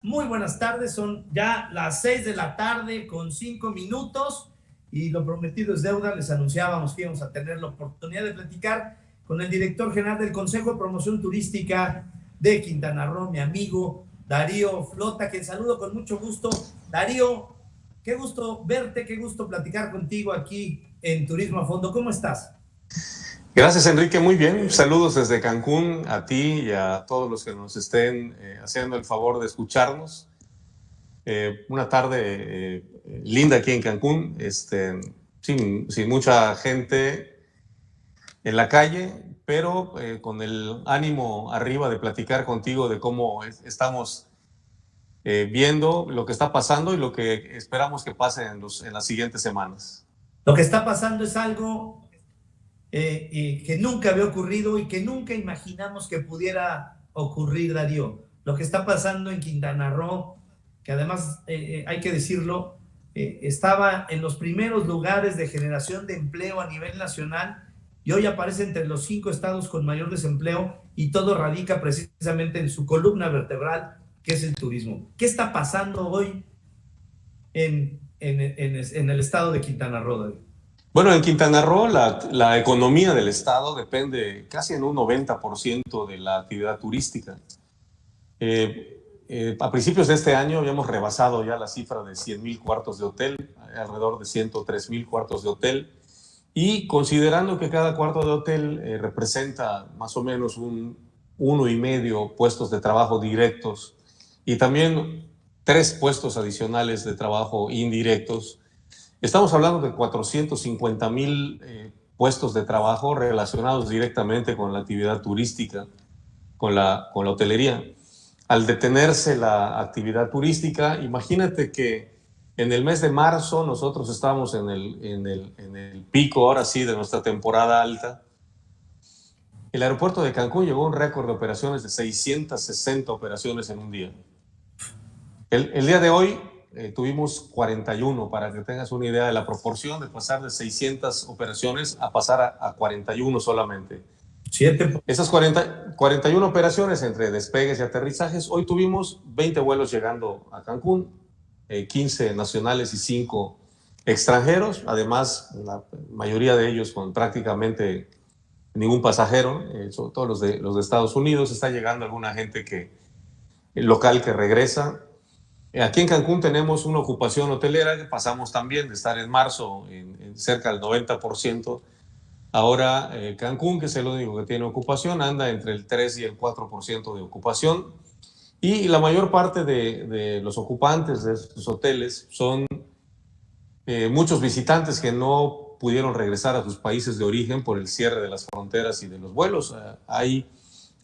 Muy buenas tardes, son ya las 6 de la tarde con 5 minutos y lo prometido es deuda. Les anunciábamos que íbamos a tener la oportunidad de platicar con el director general del Consejo de Promoción Turística de Quintana Roo, mi amigo Darío Flota, que saludo con mucho gusto. Darío, qué gusto verte, qué gusto platicar contigo aquí en Turismo a Fondo. ¿Cómo estás? Gracias, Enrique. Muy bien. Saludos desde Cancún a ti y a todos los que nos estén haciendo el favor de escucharnos. Una tarde linda aquí en Cancún, sin mucha gente en la calle, pero con el ánimo arriba de platicar contigo de cómo estamos viendo lo que está pasando y lo que esperamos que pase en las siguientes semanas. Lo que está pasando es algo que nunca había ocurrido y que nunca imaginamos que pudiera ocurrir, Darío. Lo que está pasando en Quintana Roo, que además hay que decirlo, estaba en los primeros lugares de generación de empleo a nivel nacional y hoy aparece entre los 5 estados con mayor desempleo, y todo radica precisamente en su columna vertebral, que es el turismo. ¿Qué está pasando hoy en el estado de Quintana Roo, Darío? Bueno, en Quintana Roo la economía del estado depende casi en un 90% de la actividad turística. A principios de este año habíamos rebasado ya la cifra de 100,000 cuartos de hotel, alrededor de 103,000 cuartos de hotel, y considerando que cada cuarto de hotel representa más o menos 1,5 puestos de trabajo directos y también 3 puestos adicionales de trabajo indirectos, estamos hablando de 450,000 puestos de trabajo relacionados directamente con la actividad turística, con la hotelería. Al detenerse la actividad turística, imagínate que en el mes de marzo nosotros estábamos en el pico, ahora sí, de nuestra temporada alta. El aeropuerto de Cancún llegó a un récord de operaciones de 660 operaciones en un día. El día de hoy tuvimos 41, para que tengas una idea de la proporción de pasar de 600 operaciones a pasar a 41 solamente. 7. Esas 41 operaciones entre despegues y aterrizajes, hoy tuvimos 20 vuelos llegando a Cancún, 15 nacionales y 5 extranjeros, además la mayoría de ellos con prácticamente ningún pasajero, sobre todo los de Estados Unidos. Está llegando alguna gente local que regresa. Aquí en Cancún tenemos una ocupación hotelera que pasamos también de estar en marzo en cerca del 90%. Ahora Cancún, que es el único que tiene ocupación, anda entre el 3 y el 4% de ocupación. Y la mayor parte de los ocupantes de estos hoteles son muchos visitantes que no pudieron regresar a sus países de origen por el cierre de las fronteras y de los vuelos.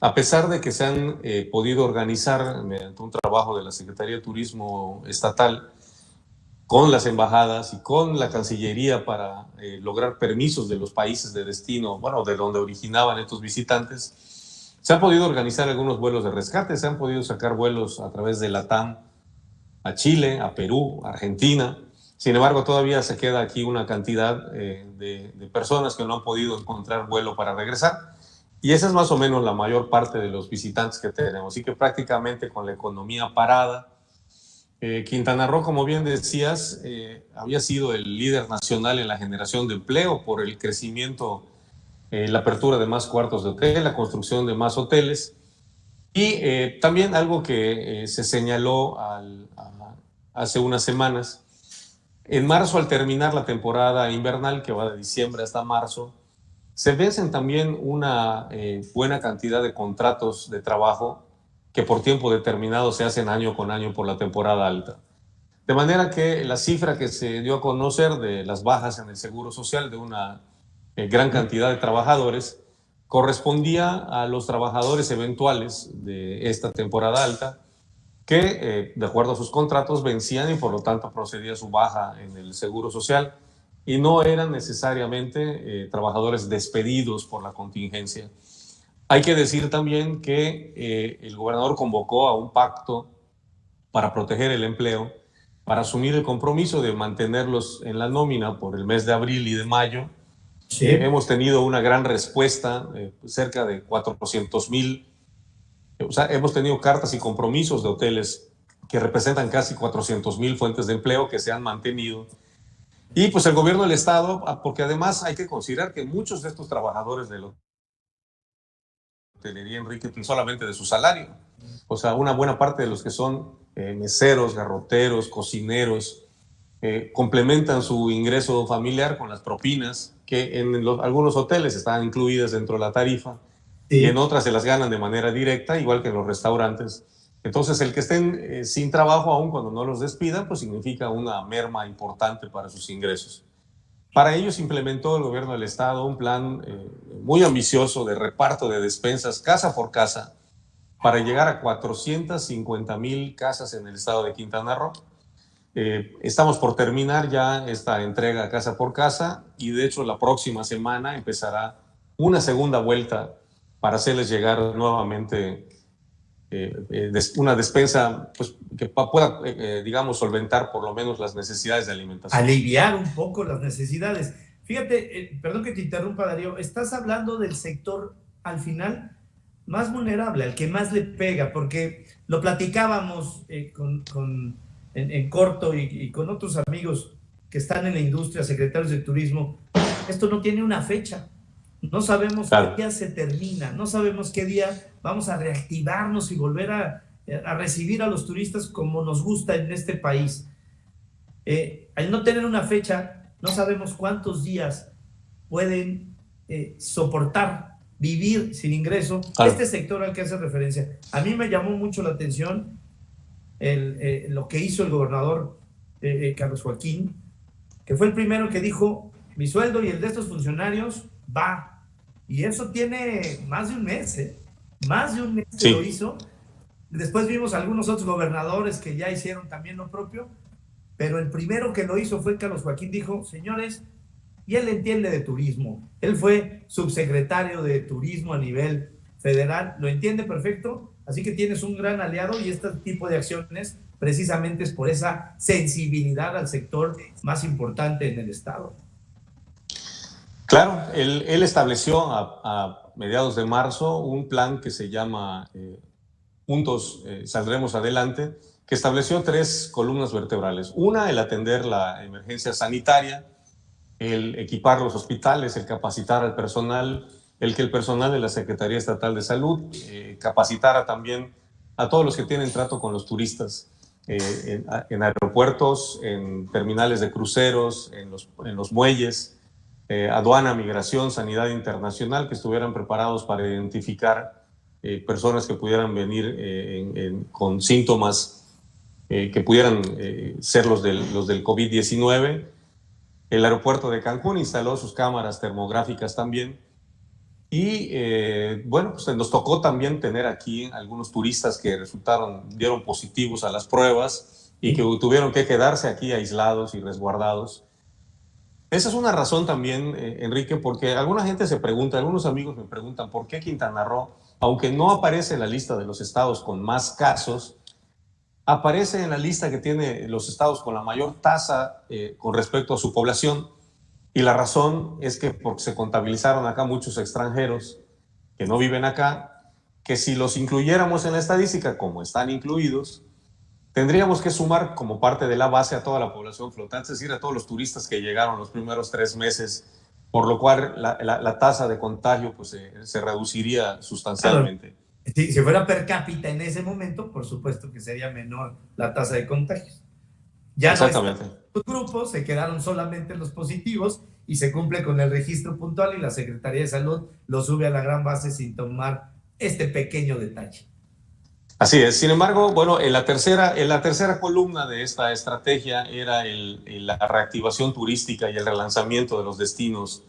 A pesar de que se han podido organizar mediante un trabajo de la Secretaría de Turismo Estatal con las embajadas y con la Cancillería para lograr permisos de los países de destino, bueno, de donde originaban estos visitantes, se han podido organizar algunos vuelos de rescate, se han podido sacar vuelos a través de LATAM a Chile, a Perú, a Argentina. Sin embargo, todavía se queda aquí una cantidad de personas que no han podido encontrar vuelo para regresar. Y esa es más o menos la mayor parte de los visitantes que tenemos. Así que prácticamente con la economía parada, Quintana Roo, como bien decías, había sido el líder nacional en la generación de empleo por el crecimiento, la apertura de más cuartos de hotel, la construcción de más hoteles. Y también algo que se señaló hace unas semanas. En marzo, al terminar la temporada invernal, que va de diciembre hasta marzo, se vencen también una buena cantidad de contratos de trabajo que por tiempo determinado se hacen año con año por la temporada alta. De manera que la cifra que se dio a conocer de las bajas en el Seguro Social de una gran cantidad de trabajadores correspondía a los trabajadores eventuales de esta temporada alta que, de acuerdo a sus contratos, vencían y por lo tanto procedía su baja en el Seguro Social, y no eran necesariamente trabajadores despedidos por la contingencia. Hay que decir también que el gobernador convocó a un pacto para proteger el empleo, para asumir el compromiso de mantenerlos en la nómina por el mes de abril y de mayo. Sí. Hemos tenido una gran respuesta, cerca de 400,000. O sea, hemos tenido cartas y compromisos de hoteles que representan casi 400,000 fuentes de empleo que se han mantenido. Y pues el gobierno del Estado, porque además hay que considerar que muchos de estos trabajadores de la hotelería, Enrique, solamente de su salario. O sea, una buena parte de los que son meseros, garroteros, cocineros, complementan su ingreso familiar con las propinas, que en algunos hoteles están incluidas dentro de la tarifa, sí, y en otras se las ganan de manera directa, igual que en los restaurantes. Entonces, el que estén sin trabajo aún cuando no los despidan, pues significa una merma importante para sus ingresos. Para ellos implementó el gobierno del Estado un plan muy ambicioso de reparto de despensas casa por casa para llegar a 450,000 casas en el estado de Quintana Roo. Estamos por terminar ya esta entrega casa por casa y de hecho la próxima semana empezará una segunda vuelta para hacerles llegar nuevamente una despensa pues, que pueda, digamos, solventar por lo menos las necesidades de alimentación. Aliviar un poco las necesidades. Fíjate, perdón que te interrumpa, Darío, estás hablando del sector al final más vulnerable, al que más le pega, porque lo platicábamos en corto y con otros amigos que están en la industria, secretarios de turismo. Esto no tiene una fecha. No sabemos qué día se termina, no sabemos qué día vamos a reactivarnos y volver a recibir a los turistas como nos gusta en este país. Al no tener una fecha, no sabemos cuántos días pueden soportar, vivir sin ingreso. Este sector al que hace referencia. A mí me llamó mucho la atención lo que hizo el gobernador Carlos Joaquín, que fue el primero que dijo, mi sueldo y el de estos funcionarios va. Y eso tiene más de un mes, más de un mes que lo hizo. Después vimos algunos otros gobernadores que ya hicieron también lo propio, pero el primero que lo hizo fue Carlos Joaquín. Dijo, señores, y él entiende de turismo, él fue subsecretario de turismo a nivel federal, lo entiende perfecto, así que tienes un gran aliado y este tipo de acciones precisamente es por esa sensibilidad al sector más importante en el estado. Claro, él estableció a mediados de marzo un plan que se llama Juntos Saldremos Adelante, que estableció 3 columnas vertebrales. Una, el atender la emergencia sanitaria, el equipar los hospitales, el capacitar al personal, el que el personal de la Secretaría Estatal de Salud capacitara también a todos los que tienen trato con los turistas en aeropuertos, en terminales de cruceros, en los muelles, aduana, migración, sanidad internacional, que estuvieran preparados para identificar personas que pudieran venir con síntomas que pudieran ser los del COVID-19. El aeropuerto de Cancún instaló sus cámaras termográficas también. Y bueno, pues nos tocó también tener aquí algunos turistas que dieron positivos a las pruebas y que tuvieron que quedarse aquí aislados y resguardados. Esa es una razón también, Enrique, porque alguna gente se pregunta, algunos amigos me preguntan, ¿por qué Quintana Roo, aunque no aparece en la lista de los estados con más casos, aparece en la lista que tiene los estados con la mayor tasa con respecto a su población? Y la razón es que porque se contabilizaron acá muchos extranjeros que no viven acá, que si los incluyéramos en la estadística como están incluidos, tendríamos que sumar como parte de la base a toda la población flotante, es decir, a todos los turistas que llegaron los primeros 3 meses, por lo cual la tasa de contagio pues, se reduciría sustancialmente. Claro. Si fuera per cápita en ese momento, por supuesto que sería menor la tasa de contagios. Ya exactamente. Los grupos se quedaron solamente los positivos y se cumple con el registro puntual y la Secretaría de Salud lo sube a la gran base sin tomar este pequeño detalle. Así es. Sin embargo, bueno, en la tercera columna de esta estrategia era la reactivación turística y el relanzamiento de los destinos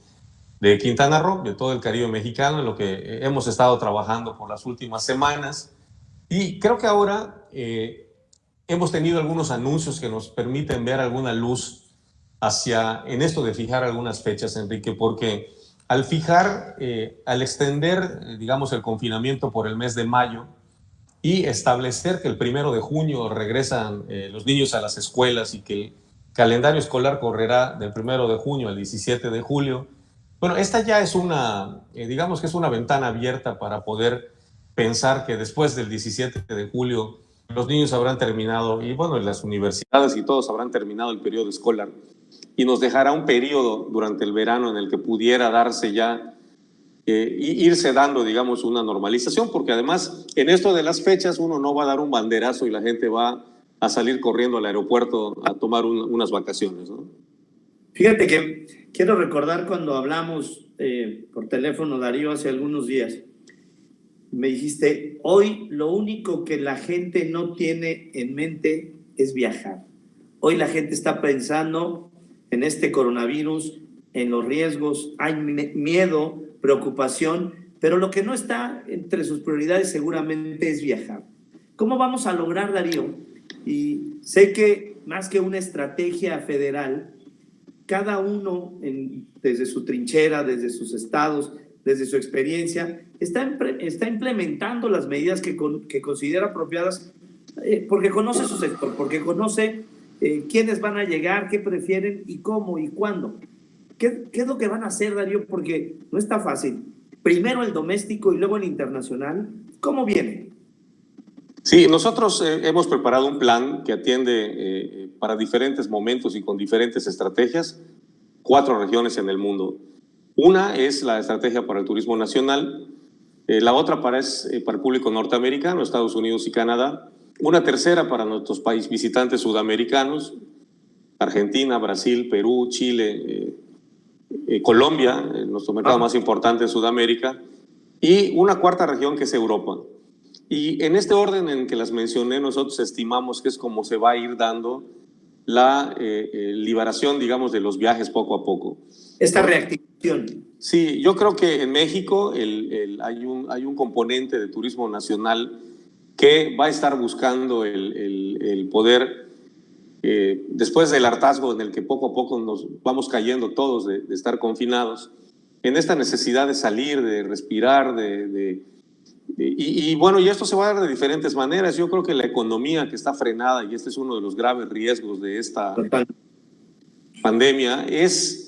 de Quintana Roo, de todo el Caribe mexicano, en lo que hemos estado trabajando por las últimas semanas. Y creo que ahora hemos tenido algunos anuncios que nos permiten ver alguna luz en esto de fijar algunas fechas, Enrique, porque al extender, digamos, el confinamiento por el mes de mayo, y establecer que el 1 de junio regresan los niños a las escuelas y que el calendario escolar correrá del 1 de junio al 17 de julio. Bueno, esta ya es digamos que es una ventana abierta para poder pensar que después del 17 de julio los niños habrán terminado, y bueno, las universidades y todos habrán terminado el periodo escolar, y nos dejará un periodo durante el verano en el que pudiera darse ya, irse dando, digamos, una normalización, porque además en esto de las fechas uno no va a dar un banderazo y la gente va a salir corriendo al aeropuerto a tomar unas vacaciones, ¿no? Fíjate que quiero recordar cuando hablamos por teléfono, Darío, hace algunos días. Me dijiste, hoy lo único que la gente no tiene en mente es viajar. Hoy la gente está pensando en este coronavirus, en los riesgos, hay miedo, preocupación, pero lo que no está entre sus prioridades seguramente es viajar. ¿Cómo vamos a lograr, Darío? Y sé que más que una estrategia federal, cada uno desde su trinchera, desde sus estados, desde su experiencia, está implementando las medidas que considera apropiadas porque conoce su sector, porque conoce quiénes van a llegar, qué prefieren y cómo y cuándo. ¿Qué es lo que van a hacer, Darío? Porque no está fácil. Primero el doméstico y luego el internacional. ¿Cómo viene? Sí, nosotros hemos preparado un plan que atiende para diferentes momentos y con diferentes estrategias 4 regiones en el mundo. Una es la estrategia para el turismo nacional, la otra para el público norteamericano, Estados Unidos y Canadá, una tercera para nuestros países visitantes sudamericanos, Argentina, Brasil, Perú, Chile, Colombia, nuestro mercado más importante en Sudamérica, y una cuarta región que es Europa. Y en este orden en que las mencioné, nosotros estimamos que es como se va a ir dando la liberación, digamos, de los viajes poco a poco. Esta reactivación. Sí, yo creo que en México hay un componente de turismo nacional que va a estar buscando el poder, después del hartazgo en el que poco a poco nos vamos cayendo todos de estar confinados, en esta necesidad de salir, de respirar, y bueno, y esto se va a dar de diferentes maneras. Yo creo que la economía que está frenada, y este es uno de los graves riesgos de esta pandemia, es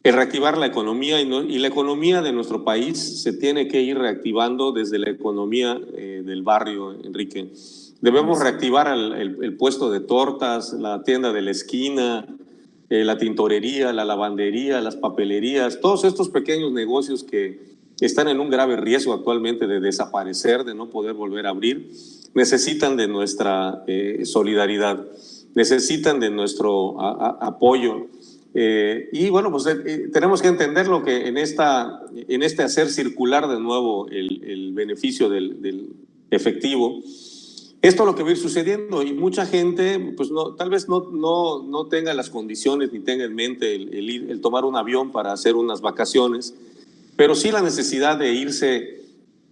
el reactivar la economía, y la economía de nuestro país se tiene que ir reactivando desde la economía del barrio, Enrique. Debemos reactivar el puesto de tortas, la tienda de la esquina, la tintorería, la lavandería, las papelerías, todos estos pequeños negocios que están en un grave riesgo actualmente de desaparecer, de no poder volver a abrir, necesitan de nuestra solidaridad, necesitan de nuestro apoyo. Y bueno, pues tenemos que entender lo que en este hacer circular de nuevo el beneficio del efectivo, esto es lo que va a ir sucediendo, y mucha gente pues tal vez no tenga las condiciones ni tenga en mente el tomar un avión para hacer unas vacaciones, pero sí la necesidad de irse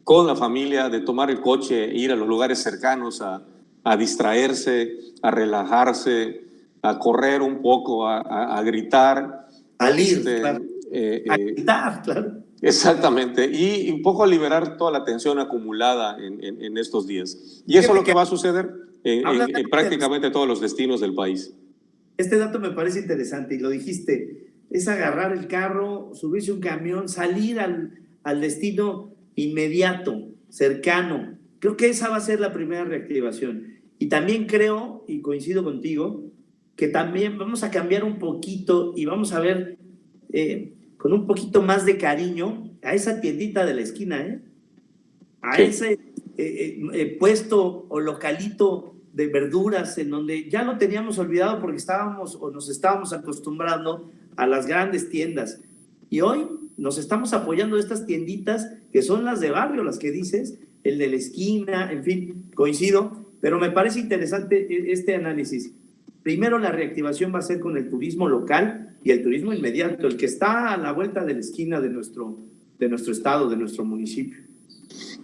con la familia, de tomar el coche, ir a los lugares cercanos a distraerse, a relajarse, a correr un poco, a gritar. Claro. A gritar, claro. Exactamente, y un poco a liberar toda la tensión acumulada en estos días. Y eso es lo que va a suceder en prácticamente todos los destinos del país. Este dato me parece interesante y lo dijiste. Es agarrar el carro, subirse un camión, salir al destino inmediato, cercano. Creo que esa va a ser la primera reactivación. Y también creo, y coincido contigo, que también vamos a cambiar un poquito y vamos a ver con un poquito más de cariño a esa tiendita de la esquina, a ese puesto o localito de verduras en donde ya lo teníamos olvidado porque nos estábamos acostumbrando a las grandes tiendas, y hoy nos estamos apoyando de estas tienditas que son las de barrio, las que dices, el de la esquina, en fin, coincido, pero me parece interesante este análisis. Primero, la reactivación va a ser con el turismo local y el turismo inmediato, el que está a la vuelta de la esquina de nuestro estado, de nuestro municipio.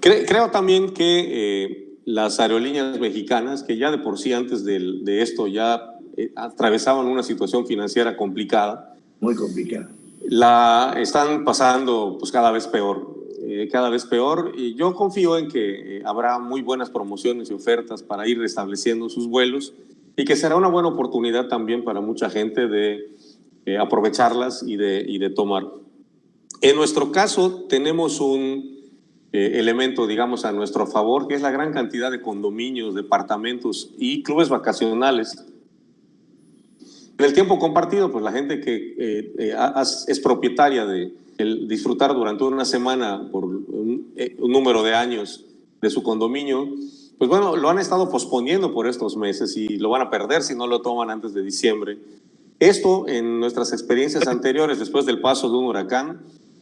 Creo también que las aerolíneas mexicanas, que ya de por sí antes de esto ya atravesaban una situación financiera complicada, muy complicada, la están pasando pues cada vez peor, y yo confío en que habrá muy buenas promociones y ofertas para ir restableciendo sus vuelos, y que será una buena oportunidad también para mucha gente de aprovecharlas y de tomar. En nuestro caso tenemos un elemento, digamos, a nuestro favor, que es la gran cantidad de condominios, departamentos y clubes vacacionales. En el tiempo compartido, pues la gente que es propietaria de disfrutar durante una semana por un número de años de su condominio, pues bueno, lo han estado posponiendo por estos meses y lo van a perder si no lo toman antes de diciembre. Esto, en nuestras experiencias anteriores, después del paso de un huracán,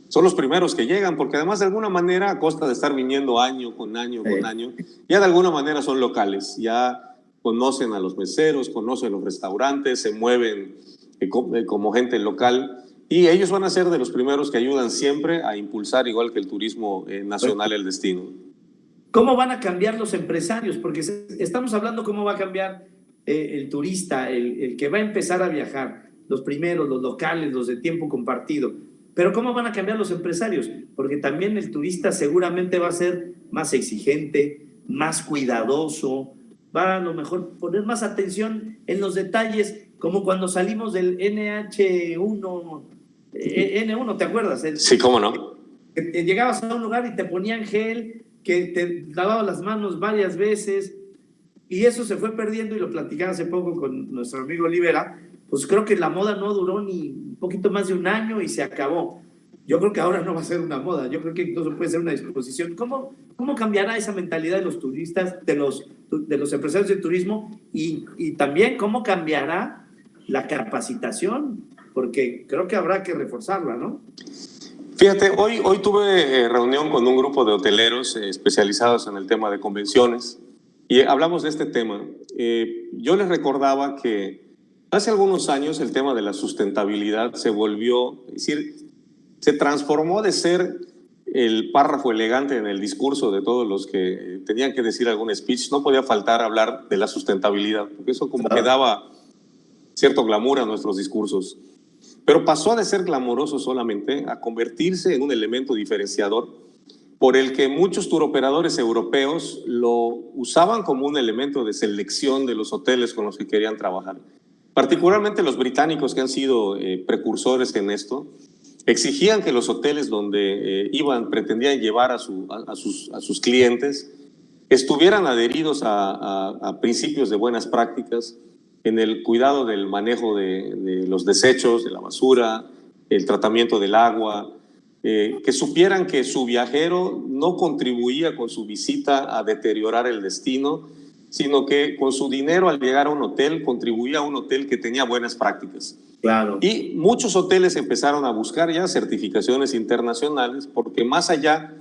son los primeros que llegan, porque además de alguna manera, a costa de estar viniendo año con año con año, ya de alguna manera son locales, ya conocen a los meseros, conocen los restaurantes, se mueven como gente local, y ellos van a ser de los primeros que ayudan siempre a impulsar, igual que el turismo nacional, el destino. ¿Cómo van a cambiar los empresarios? Porque estamos hablando cómo va a cambiar el turista, el que va a empezar a viajar, los primeros, los locales, los de tiempo compartido. Pero ¿cómo van a cambiar los empresarios? Porque también el turista seguramente va a ser más exigente, más cuidadoso, va a lo mejor poner más atención en los detalles, como cuando salimos del N1, ¿te acuerdas? Sí, cómo no. Llegabas a un lugar y te ponían gel, que te lavabas las manos varias veces, y eso se fue perdiendo, y lo platicaba hace poco con nuestro amigo Olivera. Pues creo que la moda no duró ni un poquito más de un año y se acabó. Yo creo que ahora no va a ser una moda, yo creo que incluso puede ser una disposición. ¿Cómo cambiará esa mentalidad de los turistas, de los empresarios de turismo, y también cómo cambiará la capacitación? Porque creo que habrá que reforzarla, ¿no? Fíjate, hoy tuve reunión con un grupo de hoteleros especializados en el tema de convenciones y hablamos de este tema. Yo les recordaba que hace algunos años el tema de la sustentabilidad se volvió, es decir, se transformó de ser el párrafo elegante en el discurso de todos los que tenían que decir algún speech. No podía faltar hablar de la sustentabilidad, porque eso como que daba cierto glamour a nuestros discursos. Pero pasó de ser glamoroso solamente a convertirse en un elemento diferenciador por el que muchos turoperadores europeos lo usaban como un elemento de selección de los hoteles con los que querían trabajar. Particularmente los británicos, que han sido precursores en esto, exigían que los hoteles donde pretendían llevar a sus clientes estuvieran adheridos a principios de buenas prácticas en el cuidado del manejo de los desechos, de la basura, el tratamiento del agua, que supieran que su viajero no contribuía con su visita a deteriorar el destino, sino que con su dinero al llegar a un hotel contribuía a un hotel que tenía buenas prácticas. Claro. Y muchos hoteles empezaron a buscar ya certificaciones internacionales, porque más allá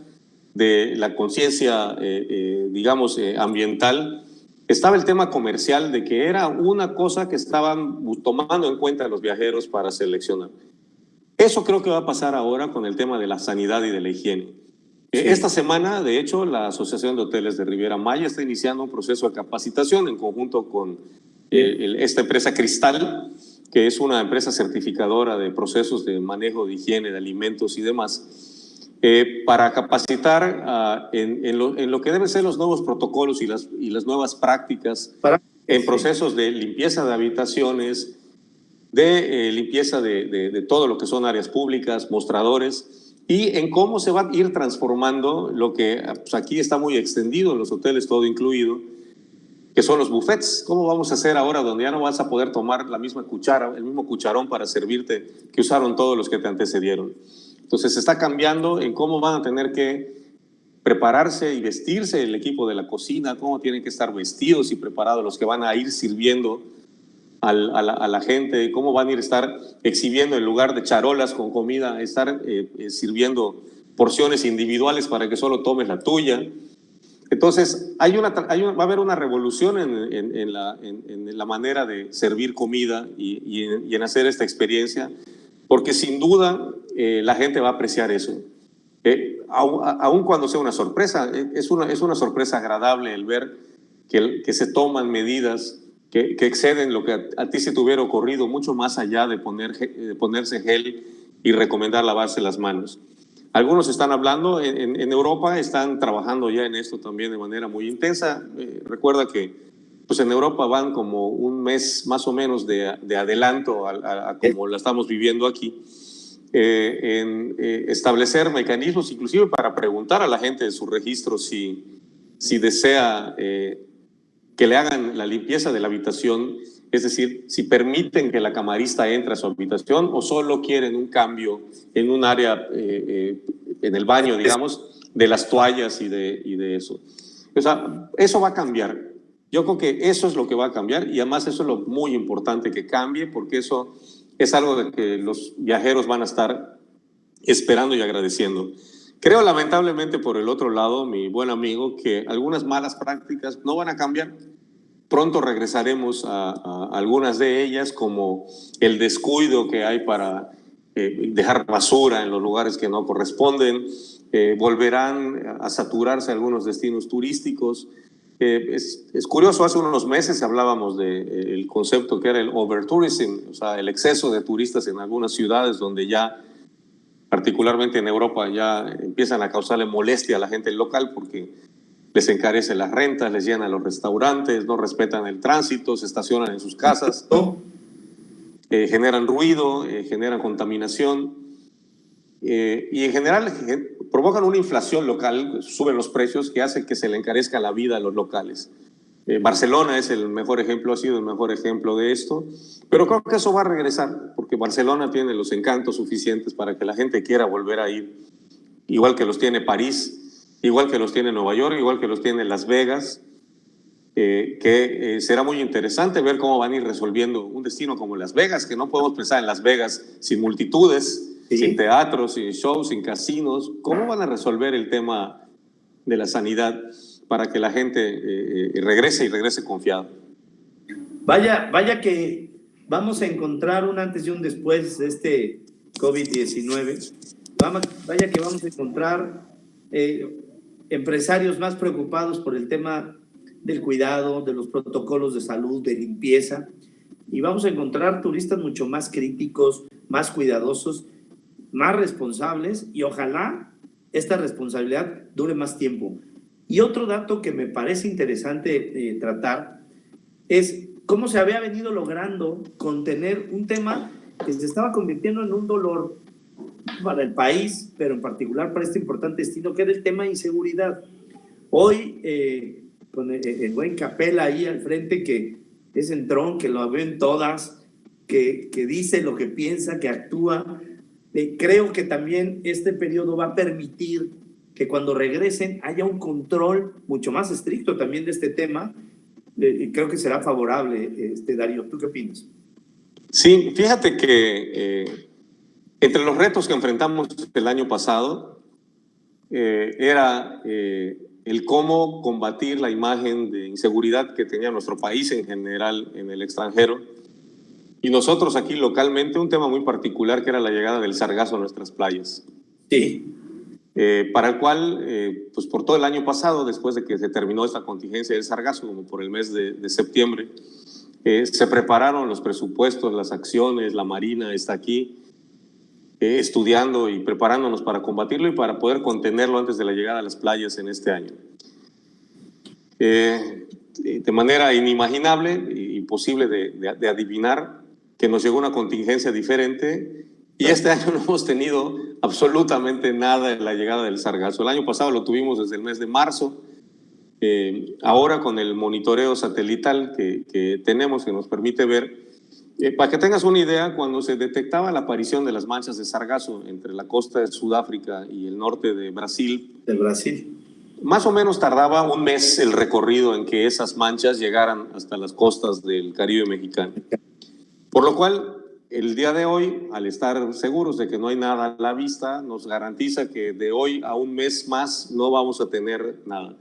de la conciencia, digamos, ambiental, estaba el tema comercial de que era una cosa que estaban tomando en cuenta los viajeros para seleccionar. Eso creo que va a pasar ahora con el tema de la sanidad y de la higiene. Sí. Esta semana, de hecho, la Asociación de Hoteles de Riviera Maya está iniciando un proceso de capacitación en conjunto con esta empresa Cristal, que es una empresa certificadora de procesos de manejo de higiene de alimentos y demás, para capacitar en lo que deben ser los nuevos protocolos y las nuevas prácticas en procesos de limpieza de habitaciones, de limpieza de todo lo que son áreas públicas, mostradores, y en cómo se va a ir transformando lo que pues aquí está muy extendido en los hoteles, todo incluido, que son los buffets. ¿Cómo vamos a hacer ahora donde ya no vas a poder tomar la misma cuchara, el mismo cucharón para servirte que usaron todos los que te antecedieron? Entonces se está cambiando en cómo van a tener que prepararse y vestirse el equipo de la cocina, cómo tienen que estar vestidos y preparados los que van a ir sirviendo a la gente, cómo van a ir a estar exhibiendo en lugar de charolas con comida, estar sirviendo porciones individuales para que solo tomes la tuya. Entonces va a haber una revolución en la manera de servir comida y en hacer esta experiencia, porque sin duda la gente va a apreciar eso. Aun cuando sea una sorpresa, es una sorpresa agradable el ver que se toman medidas que exceden lo que a ti se te hubiera ocurrido, mucho más allá de ponerse gel y recomendar lavarse las manos. Algunos están hablando, en Europa están trabajando ya en esto también de manera muy intensa. Recuerda que pues en Europa van como un mes más o menos de adelanto a como la estamos viviendo aquí. en establecer mecanismos, inclusive para preguntar a la gente de su registro si desea que le hagan la limpieza de la habitación, es decir, si permiten que la camarista entre a su habitación o solo quieren un cambio en un área, en el baño, digamos, de las toallas y de eso. O sea, eso va a cambiar. Yo creo que eso es lo que va a cambiar y además eso es lo muy importante que cambie, porque eso es algo de que los viajeros van a estar esperando y agradeciendo. Creo lamentablemente por el otro lado, mi buen amigo, que algunas malas prácticas no van a cambiar. Pronto regresaremos a algunas de ellas, como el descuido que hay para dejar basura en los lugares que no corresponden. Volverán a saturarse algunos destinos turísticos. Es curioso, hace unos meses hablábamos del concepto que era el overtourism, o sea, el exceso de turistas en algunas ciudades donde ya, particularmente en Europa, ya empiezan a causarle molestia a la gente local porque les encarece las rentas, les llenan los restaurantes, no respetan el tránsito, se estacionan en sus casas, ¿no? Generan ruido, generan contaminación y en general provocan una inflación local, suben los precios que hace que se le encarezca la vida a los locales. Barcelona es el mejor ejemplo, ha sido el mejor ejemplo de esto, pero creo que eso va a regresar, porque Barcelona tiene los encantos suficientes para que la gente quiera volver a ir, igual que los tiene París, igual que los tiene Nueva York, igual que los tiene Las Vegas, será muy interesante ver cómo van a ir resolviendo un destino como Las Vegas, que no podemos pensar en Las Vegas sin multitudes, ¿sí? Sin teatros, sin shows, sin casinos. ¿Cómo van a resolver el tema de la sanidad para que la gente regrese y regrese confiado? Vaya que vamos a encontrar un antes y un después de este COVID-19. Vaya que vamos a encontrar empresarios más preocupados por el tema del cuidado, de los protocolos de salud, de limpieza, y vamos a encontrar turistas mucho más críticos, más cuidadosos, más responsables, y ojalá esta responsabilidad dure más tiempo. Y otro dato que me parece interesante tratar es cómo se había venido logrando contener un tema que se estaba convirtiendo en un dolor para el país, pero en particular para este importante destino, que era el tema de inseguridad. Hoy, con el buen Capella ahí al frente, que es entrón, que lo ven todas, que dice lo que piensa, que actúa, creo que también este periodo va a permitir que cuando regresen haya un control mucho más estricto también de este tema, y creo que será favorable. Darío, ¿tú qué opinas? Sí, fíjate que entre los retos que enfrentamos el año pasado era el cómo combatir la imagen de inseguridad que tenía nuestro país en general en el extranjero. Y nosotros aquí localmente un tema muy particular que era la llegada del sargazo a nuestras playas. Sí. Para el cual, pues por todo el año pasado, después de que se terminó esta contingencia del sargazo, como por el mes de septiembre, se prepararon los presupuestos, las acciones, la Marina está aquí estudiando y preparándonos para combatirlo y para poder contenerlo antes de la llegada a las playas en este año. De manera inimaginable e imposible de adivinar que nos llegó una contingencia diferente y este año no hemos tenido absolutamente nada en la llegada del sargazo. El año pasado lo tuvimos desde el mes de marzo. Ahora con el monitoreo satelital que tenemos, que nos permite ver, para que tengas una idea, cuando se detectaba la aparición de las manchas de sargazo entre la costa de Sudáfrica y el norte de Brasil, más o menos tardaba un mes el recorrido en que esas manchas llegaran hasta las costas del Caribe mexicano. Por lo cual, el día de hoy, al estar seguros de que no hay nada a la vista, nos garantiza que de hoy a un mes más no vamos a tener nada.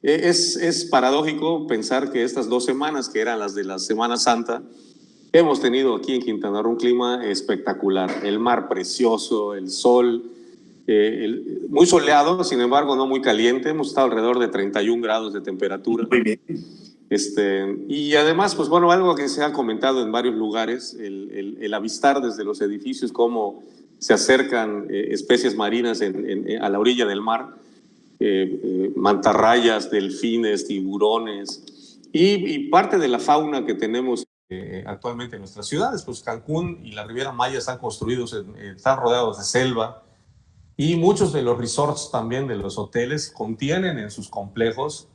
Es paradójico pensar que estas 2 semanas, que eran las de la Semana Santa, hemos tenido aquí en Quintana Roo un clima espectacular. El mar precioso, el sol, muy soleado, sin embargo no muy caliente. Hemos estado alrededor de 31 grados de temperatura. Muy bien. Y además, pues bueno, algo que se ha comentado en varios lugares, el avistar desde los edificios cómo se acercan especies marinas a la orilla del mar, mantarrayas, delfines, tiburones y parte de la fauna que tenemos actualmente en nuestras ciudades. Pues Cancún y la Riviera Maya están construidos, están rodeados de selva, y muchos de los resorts también, de los hoteles, contienen en sus complejos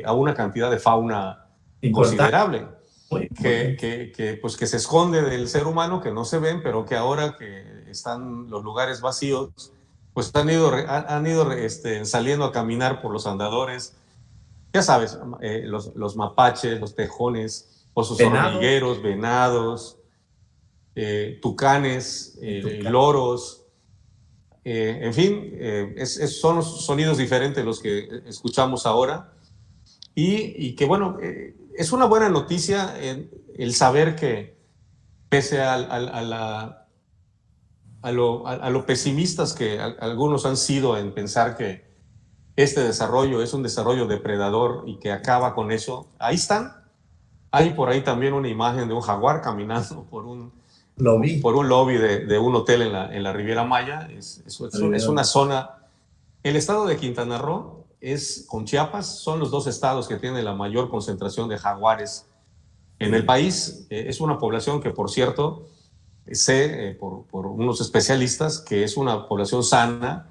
a una cantidad de fauna considerable, pues que se esconde del ser humano, que no se ven, pero que ahora que están los lugares vacíos, pues han ido saliendo a caminar por los andadores. Ya sabes, los mapaches, los tejones, osos hormigueros, venados, tucanes, loros. En fin, son los sonidos diferentes los que escuchamos ahora. Y que bueno, es una buena noticia el saber que pese a lo pesimistas que algunos han sido en pensar que este desarrollo es un desarrollo depredador y que acaba con eso, ahí están. Hay por ahí también una imagen de un jaguar caminando por un lobby de un hotel en la Riviera Maya. Es una zona. El estado de Quintana Roo con Chiapas son los dos estados que tienen la mayor concentración de jaguares en el país. Es una población que, por cierto, sé por unos especialistas que es una población sana.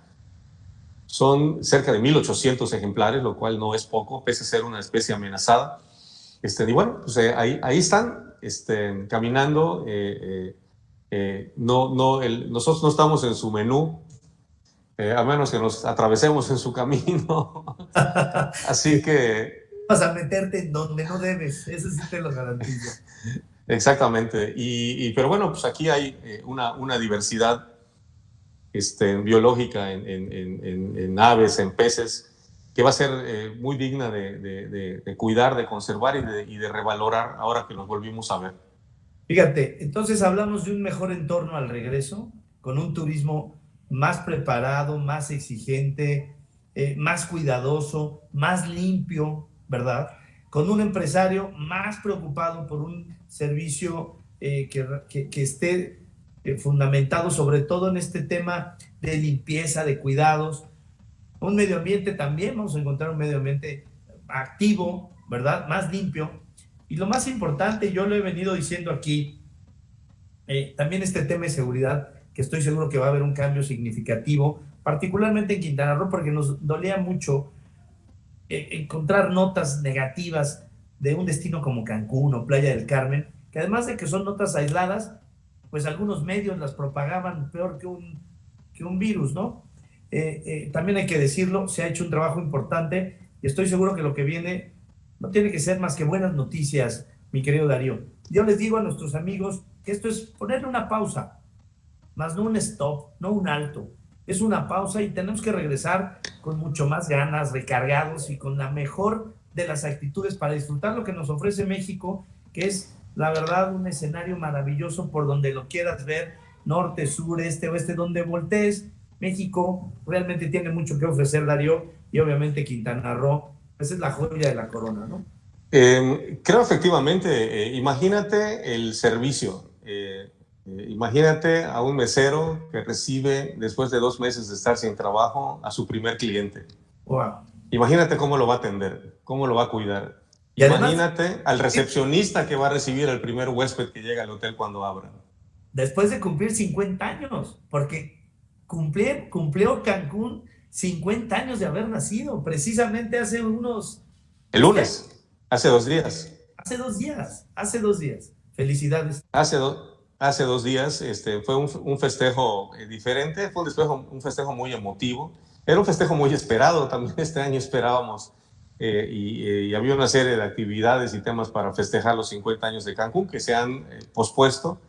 Son cerca de 1,800 ejemplares, lo cual no es poco, pese a ser una especie amenazada. Y bueno, pues ahí están caminando. Nosotros no estamos en su menú, a menos que nos atravesemos en su camino. Así que... Vas a meterte en donde no debes, eso sí te lo garantizo. Exactamente. Pero bueno, pues aquí hay una diversidad biológica en aves, en peces, que va a ser muy digna de cuidar, de conservar y de revalorar ahora que los volvimos a ver. Fíjate, entonces hablamos de un mejor entorno al regreso, con un turismo más preparado, más exigente, más cuidadoso, más limpio, ¿verdad? Con un empresario más preocupado por un servicio que esté fundamentado sobre todo en este tema de limpieza, de cuidados. Un medio ambiente también, vamos a encontrar un medio ambiente activo, ¿verdad? Más limpio. Y lo más importante, yo lo he venido diciendo aquí, también este tema de seguridad, que estoy seguro que va a haber un cambio significativo, particularmente en Quintana Roo, porque nos dolía mucho encontrar notas negativas de un destino como Cancún o Playa del Carmen, que además de que son notas aisladas, pues algunos medios las propagaban peor que un virus, ¿no? También hay que decirlo, se ha hecho un trabajo importante y estoy seguro que lo que viene no tiene que ser más que buenas noticias, mi querido Darío. Yo les digo a nuestros amigos que esto es ponerle una pausa, más no un stop, no un alto. Es una pausa y tenemos que regresar con mucho más ganas, recargados y con la mejor de las actitudes para disfrutar lo que nos ofrece México, que es, la verdad, un escenario maravilloso por donde lo quieras ver, norte, sur, este, oeste, donde voltees. México realmente tiene mucho que ofrecer, Darío, y obviamente Quintana Roo, esa es la joya de la corona, ¿no? Creo efectivamente, imagínate el servicio, imagínate a un mesero que recibe después de 2 meses de estar sin trabajo a su primer cliente. Wow. Imagínate cómo lo va a atender, cómo lo va a cuidar. Y imagínate además, al recepcionista que va a recibir al primer huésped que llega al hotel cuando abran. Después de cumplir 50 años, porque cumplió Cancún 50 años de haber nacido, precisamente hace unos... El lunes, hace 2 días. Hace 2 días. Felicidades. Hace 2 días fue un festejo diferente, fue un festejo muy emotivo. Era un festejo muy esperado, también este año esperábamos y había una serie de actividades y temas para festejar los 50 años de Cancún que se han pospuesto,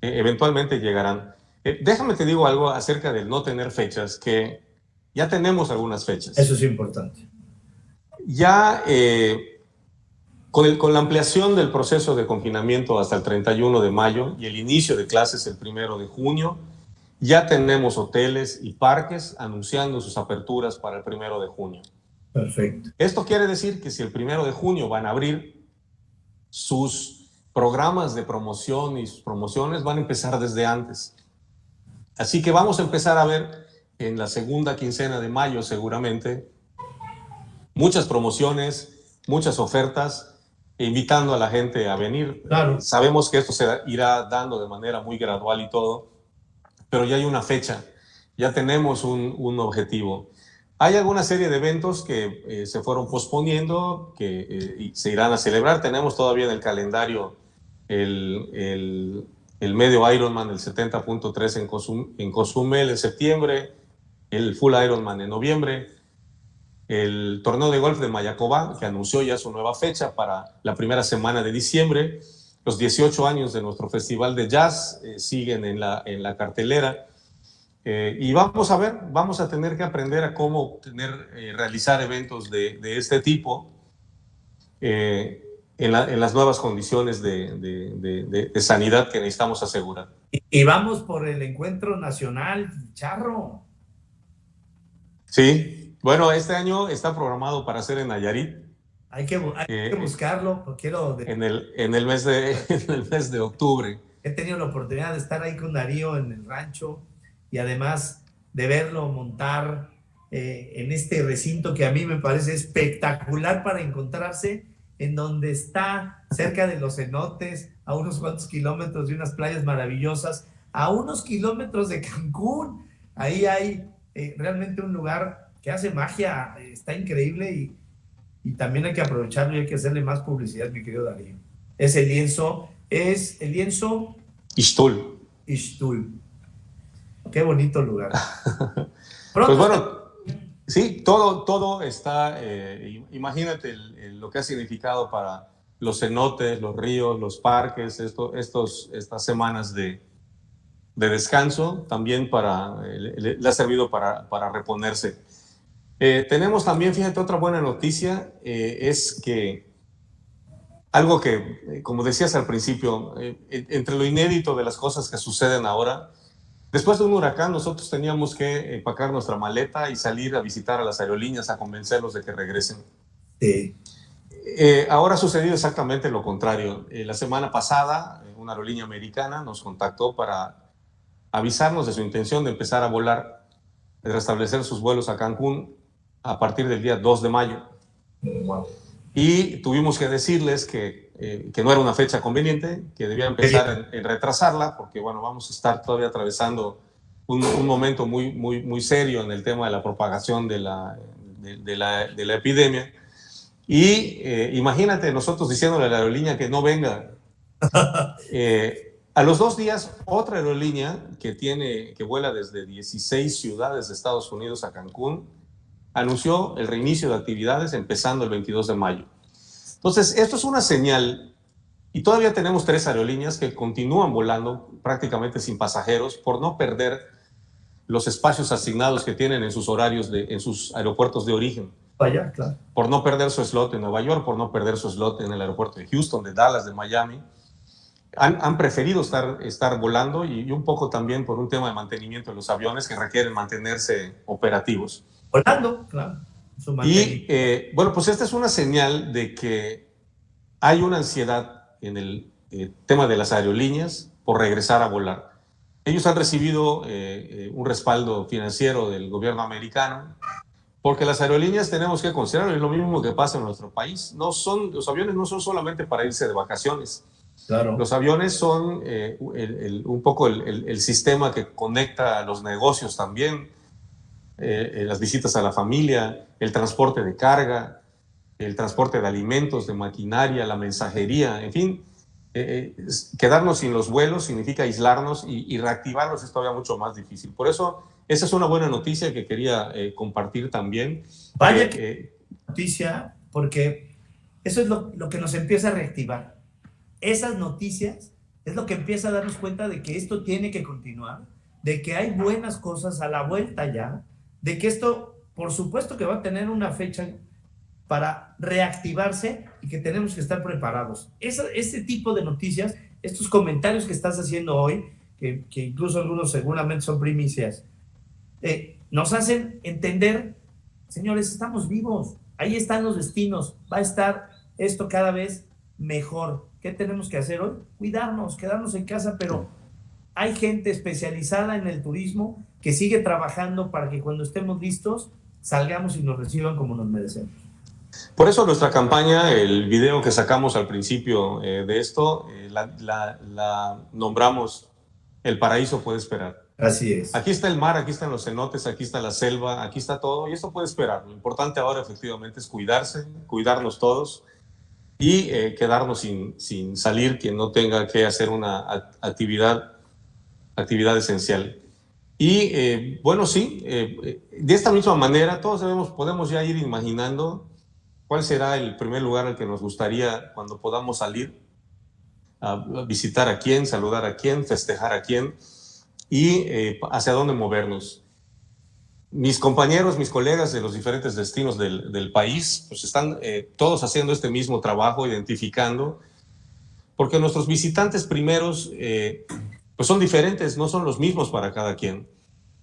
eventualmente llegarán. Déjame te digo algo acerca del no tener fechas, que ya tenemos algunas fechas. Eso es importante. Ya con la ampliación del proceso de confinamiento hasta el 31 de mayo y el inicio de clases el 1 de junio, ya tenemos hoteles y parques anunciando sus aperturas para el 1 de junio. Perfecto. Esto quiere decir que si el 1 de junio van a abrir sus programas de promoción y sus promociones, van a empezar desde antes. Así que vamos a empezar a ver en la segunda quincena de mayo seguramente muchas promociones, muchas ofertas invitando a la gente a venir. Claro. Sabemos que esto se irá dando de manera muy gradual y todo, pero ya hay una fecha, ya tenemos un objetivo. Hay alguna serie de eventos que se fueron posponiendo, que se irán a celebrar. Tenemos todavía en el calendario el medio Ironman, el 70.3 en Cozumel en septiembre, el Full Ironman en noviembre, el torneo de golf de Mayacobá, que anunció ya su nueva fecha para la primera semana de diciembre. Los 18 años de nuestro festival de jazz siguen en la cartelera. Y vamos a ver, vamos a tener que aprender a cómo realizar eventos de este tipo en las nuevas condiciones de sanidad que necesitamos asegurar. Y vamos por el encuentro nacional, Charro. Sí, bueno, este año está programado para ser en Nayarit. Hay que buscarlo, quiero... En el mes de octubre. He tenido la oportunidad de estar ahí con Darío en el rancho y además de verlo montar en este recinto que a mí me parece espectacular para encontrarse, en donde está cerca de los cenotes, a unos cuantos kilómetros de unas playas maravillosas, a unos kilómetros de Cancún. Ahí hay realmente un lugar que hace magia, está increíble y también hay que aprovecharlo y hay que hacerle más publicidad, mi querido Darío. Es el lienzo Ixtul. Qué bonito lugar. Pues bueno, sí, todo está, imagínate lo que ha significado para los cenotes, los ríos, los parques, estas semanas de descanso, también le ha servido para reponerse. Tenemos también, fíjate, otra buena noticia, es que algo que, como decías al principio, entre lo inédito de las cosas que suceden ahora, después de un huracán nosotros teníamos que empacar nuestra maleta y salir a visitar a las aerolíneas a convencerlos de que regresen. Sí. Ahora ha sucedido exactamente lo contrario. La semana pasada una aerolínea americana nos contactó para avisarnos de su intención de empezar a volar, de restablecer sus vuelos a Cancún a partir del día 2 de mayo. Wow. Y tuvimos que decirles que no era una fecha conveniente, que debía empezar en retrasarla, porque bueno, vamos a estar todavía atravesando un momento muy serio en el tema de la propagación de la epidemia. Y imagínate nosotros diciéndole a la aerolínea que no venga. A los 2 días, otra aerolínea que vuela desde 16 ciudades de Estados Unidos a Cancún anunció el reinicio de actividades empezando el 22 de mayo. Entonces, esto es una señal, y todavía tenemos 3 aerolíneas que continúan volando prácticamente sin pasajeros por no perder los espacios asignados que tienen en sus horarios, en sus aeropuertos de origen. Vaya, claro. Por no perder su slot en Nueva York, por no perder su slot en el aeropuerto de Houston, de Dallas, de Miami. Han preferido estar volando y un poco también por un tema de mantenimiento de los aviones que requieren mantenerse operativos. Volando, claro. Y bueno, pues esta es una señal de que hay una ansiedad en el tema de las aerolíneas por regresar a volar. Ellos han recibido un respaldo financiero del gobierno americano, porque las aerolíneas tenemos que considerar, es lo mismo que pasa en nuestro país. Los aviones no son solamente para irse de vacaciones. Claro. Los aviones son un poco el sistema que conecta a los negocios también, las visitas a la familia, el transporte de carga, el transporte de alimentos, de maquinaria, la mensajería, en fin. Quedarnos sin los vuelos significa aislarnos y reactivarlos es todavía mucho más difícil. Por eso, esa es una buena noticia que quería compartir también. Vaya noticia, porque eso es lo que nos empieza a reactivar. Esas noticias es lo que empieza a darnos cuenta de que esto tiene que continuar, de que hay buenas cosas a la vuelta ya, de que esto, por supuesto que va a tener una fecha para reactivarse y que tenemos que estar preparados. Este tipo de noticias, estos comentarios que estás haciendo hoy, que incluso algunos seguramente son primicias, nos hacen entender, señores, estamos vivos, ahí están los destinos, va a estar esto cada vez mejor. ¿Qué tenemos que hacer hoy? Cuidarnos, quedarnos en casa, pero hay gente especializada en el turismo que sigue trabajando para que cuando estemos listos salgamos y nos reciban como nos merecemos. Por eso nuestra campaña, el video que sacamos al principio de esto, la nombramos El paraíso puede esperar. Así es. Aquí está el mar, aquí están los cenotes, aquí está la selva, aquí está todo, y esto puede esperar. Lo importante ahora efectivamente es cuidarse, cuidarnos todos y quedarnos sin salir quien no tenga que hacer una actividad esencial. Y bueno, sí, de esta misma manera todos podemos ya ir imaginando cuál será el primer lugar al que nos gustaría cuando podamos salir a visitar a quién, saludar a quién, festejar a quién y hacia dónde movernos. Mis compañeros, mis colegas de los diferentes destinos del país, pues están todos haciendo este mismo trabajo, identificando, porque nuestros visitantes primeros pues son diferentes, no son los mismos para cada quien.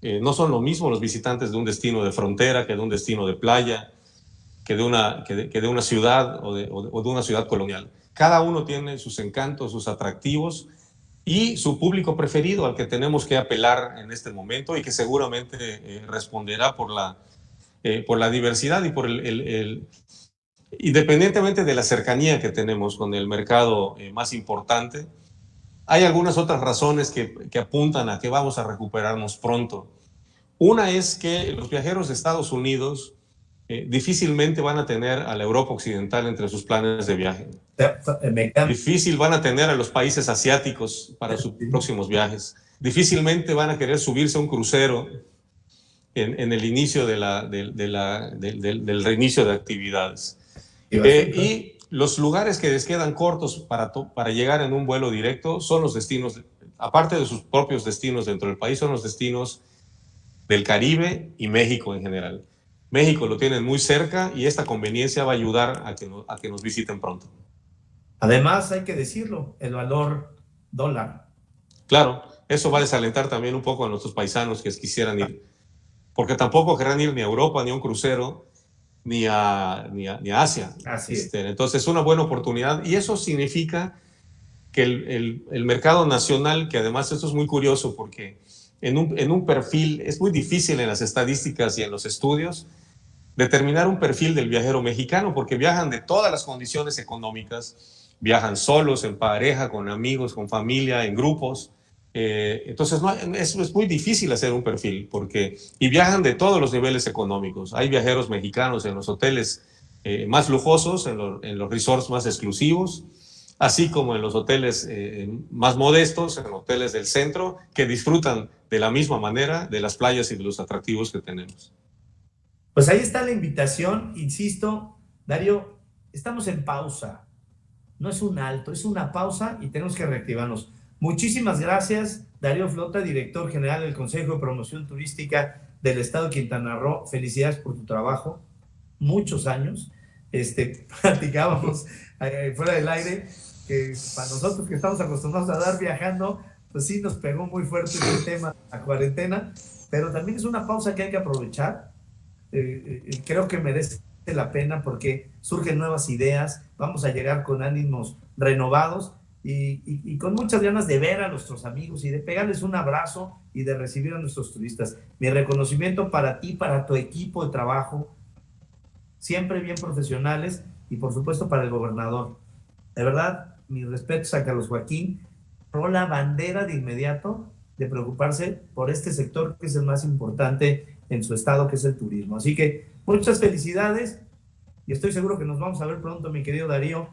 No son lo mismo los visitantes de un destino de frontera que de un destino de playa, que de una ciudad o de una ciudad colonial. Cada uno tiene sus encantos, sus atractivos y su público preferido al que tenemos que apelar en este momento y que seguramente responderá por la diversidad y por independientemente de la cercanía que tenemos con el mercado más importante. Hay algunas otras razones que apuntan a que vamos a recuperarnos pronto. Una es que los viajeros de Estados Unidos difícilmente van a tener a la Europa Occidental entre sus planes de viaje. Difícil van a tener a los países asiáticos para sus próximos viajes. Difícilmente van a querer subirse a un crucero en el inicio del reinicio de actividades. Y los lugares que les quedan cortos para llegar en un vuelo directo son los destinos, aparte de sus propios destinos dentro del país, son los destinos del Caribe y México en general. México lo tienen muy cerca y esta conveniencia va a ayudar a que nos visiten pronto. Además, hay que decirlo, el valor dólar. Claro, eso va a desalentar también un poco a nuestros paisanos que quisieran ir, porque tampoco querrán ir ni a Europa, ni a un crucero, ni a Asia. Así es. Entonces es una buena oportunidad y eso significa que el mercado nacional, que además esto es muy curioso porque en un perfil, es muy difícil en las estadísticas y en los estudios determinar un perfil del viajero mexicano porque viajan de todas las condiciones económicas, viajan solos, en pareja, con amigos, con familia, en grupos. Entonces es muy difícil hacer un perfil y viajan de todos los niveles económicos. Hay viajeros mexicanos en los hoteles más lujosos, en los resorts más exclusivos, así como en los hoteles más modestos, en hoteles del centro, que disfrutan de la misma manera de las playas y de los atractivos que tenemos. Pues ahí está la invitación, insisto, Darío, estamos en pausa, no es un alto, es una pausa y tenemos que reactivarnos. Muchísimas gracias, Darío Flota, director general del Consejo de Promoción Turística del Estado de Quintana Roo. Felicidades por tu trabajo, muchos años. Platicábamos fuera del aire que para nosotros que estamos acostumbrados a dar viajando, pues sí nos pegó muy fuerte el tema, la cuarentena, pero también es una pausa que hay que aprovechar. Creo que merece la pena porque surgen nuevas ideas, vamos a llegar con ánimos renovados y con muchas ganas de ver a nuestros amigos y de pegarles un abrazo y de recibir a nuestros turistas. Mi reconocimiento para ti, para tu equipo de trabajo, siempre bien profesionales, y por supuesto para el gobernador. De verdad, mis respetos a Carlos Joaquín, tomó la bandera de inmediato de preocuparse por este sector que es el más importante en su estado, que es el turismo. Así que muchas felicidades y estoy seguro que nos vamos a ver pronto, mi querido Darío.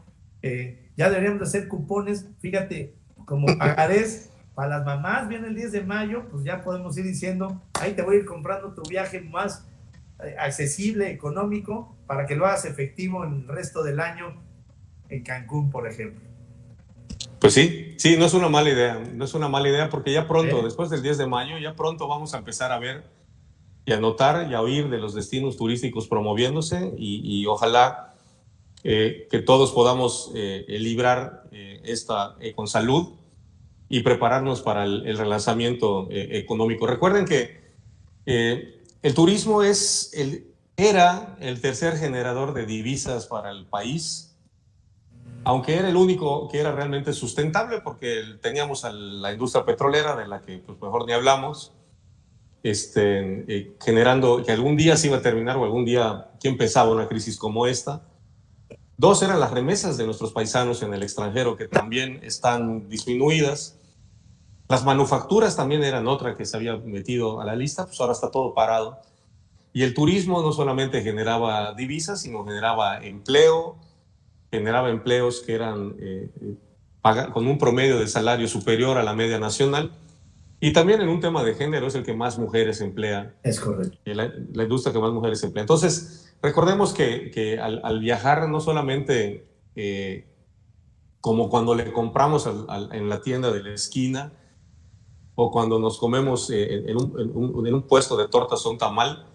Ya deberíamos de hacer cupones, fíjate, como pagarés para las mamás, viene el 10 de mayo, pues ya podemos ir diciendo, ahí te voy a ir comprando tu viaje más accesible, económico, para que lo hagas efectivo en el resto del año en Cancún, por ejemplo. Pues sí, no es una mala idea, porque ya pronto, después del 10 de mayo, ya pronto vamos a empezar a ver y a notar y a oír de los destinos turísticos promoviéndose y ojalá que todos podamos librar esta con salud y prepararnos para el relanzamiento económico. Recuerden que el turismo era el tercer generador de divisas para el país, aunque era el único que era realmente sustentable, porque teníamos a la industria petrolera, de la que pues mejor ni hablamos, generando que algún día se iba a terminar o algún día, ¿quién pensaba una crisis como esta? Dos eran las remesas de nuestros paisanos en el extranjero, que también están disminuidas. Las manufacturas también eran otra que se había metido a la lista, pues ahora está todo parado. Y el turismo no solamente generaba divisas, sino generaba empleos que eran con un promedio de salario superior a la media nacional. Y también en un tema de género es el que más mujeres emplea. Es correcto. La industria que más mujeres emplea. Entonces, recordemos que al viajar no solamente como cuando le compramos en la tienda de la esquina o cuando nos comemos en un puesto de tortas o un tamal,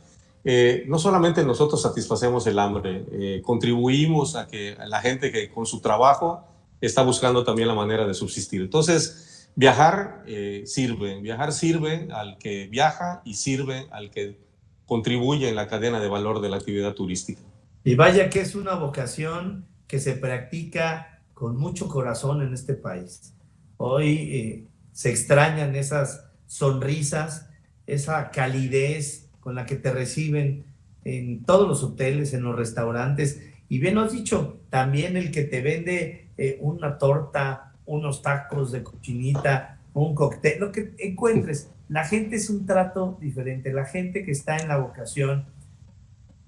no solamente nosotros satisfacemos el hambre, contribuimos a que la gente que con su trabajo está buscando también la manera de subsistir. Entonces, viajar sirve al que viaja y sirve al que contribuye en la cadena de valor de la actividad turística. Y vaya que es una vocación que se practica con mucho corazón en este país. Hoy se extrañan esas sonrisas, esa calidez con la que te reciben en todos los hoteles, en los restaurantes. Y bien lo has dicho, también el que te vende una torta, unos tacos de cochinita, un cóctel, lo que encuentres. La gente es un trato diferente. La gente que está en la vocación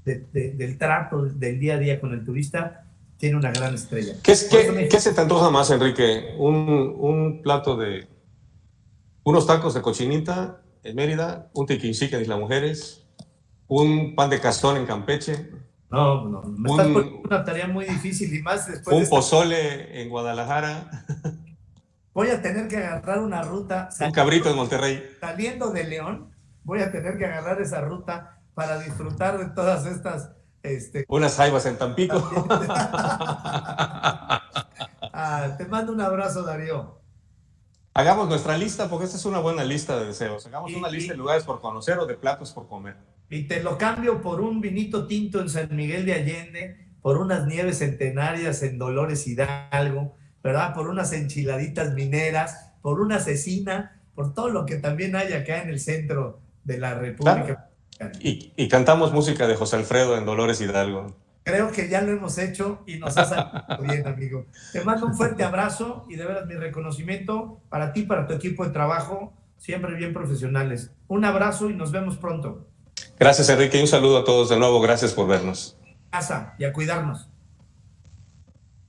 del trato del día a día con el turista tiene una gran estrella. ¿Qué se te antoja más, Enrique? ¿Un plato de unos tacos de cochinita en Mérida, un tequinchique en Isla Mujeres, un pan de castón en Campeche? No, me estás poniendo una tarea muy difícil y más después un pozole en Guadalajara. Voy a tener que agarrar una ruta. Un cabrito en Monterrey. Saliendo de León, voy a tener que agarrar esa ruta para disfrutar de todas estas... unas jaivas en Tampico. Te mando un abrazo, Darío. Hagamos nuestra lista, porque esta es una buena lista de deseos. Hagamos una lista de lugares por conocer o de platos por comer. Y te lo cambio por un vinito tinto en San Miguel de Allende, por unas nieves centenarias en Dolores Hidalgo, ¿verdad? Por unas enchiladitas mineras, por una cecina, por todo lo que también hay acá en el centro de la República. Claro. Y cantamos música de José Alfredo en Dolores Hidalgo. Creo que ya lo hemos hecho y nos ha salido bien, amigo. Te mando un fuerte abrazo y de veras mi reconocimiento para ti, para tu equipo de trabajo, siempre bien profesionales. Un abrazo y nos vemos pronto. Gracias, Enrique, y un saludo a todos de nuevo. Gracias por vernos. Casa y a cuidarnos.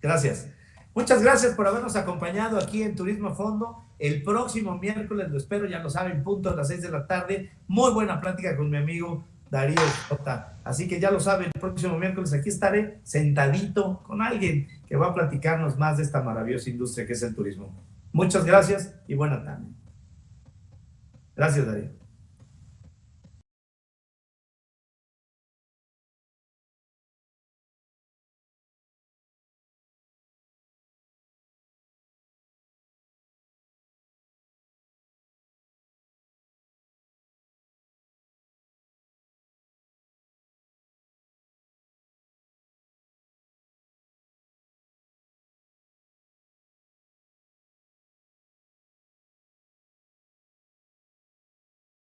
Gracias. Muchas gracias por habernos acompañado aquí en Turismo a Fondo. El próximo miércoles, lo espero, ya lo saben, punto a las 6 de la tarde. Muy buena plática con mi amigo Darío J. Así que ya lo saben, el próximo miércoles aquí estaré sentadito con alguien que va a platicarnos más de esta maravillosa industria que es el turismo. Muchas gracias y buena tarde. Gracias, Darío.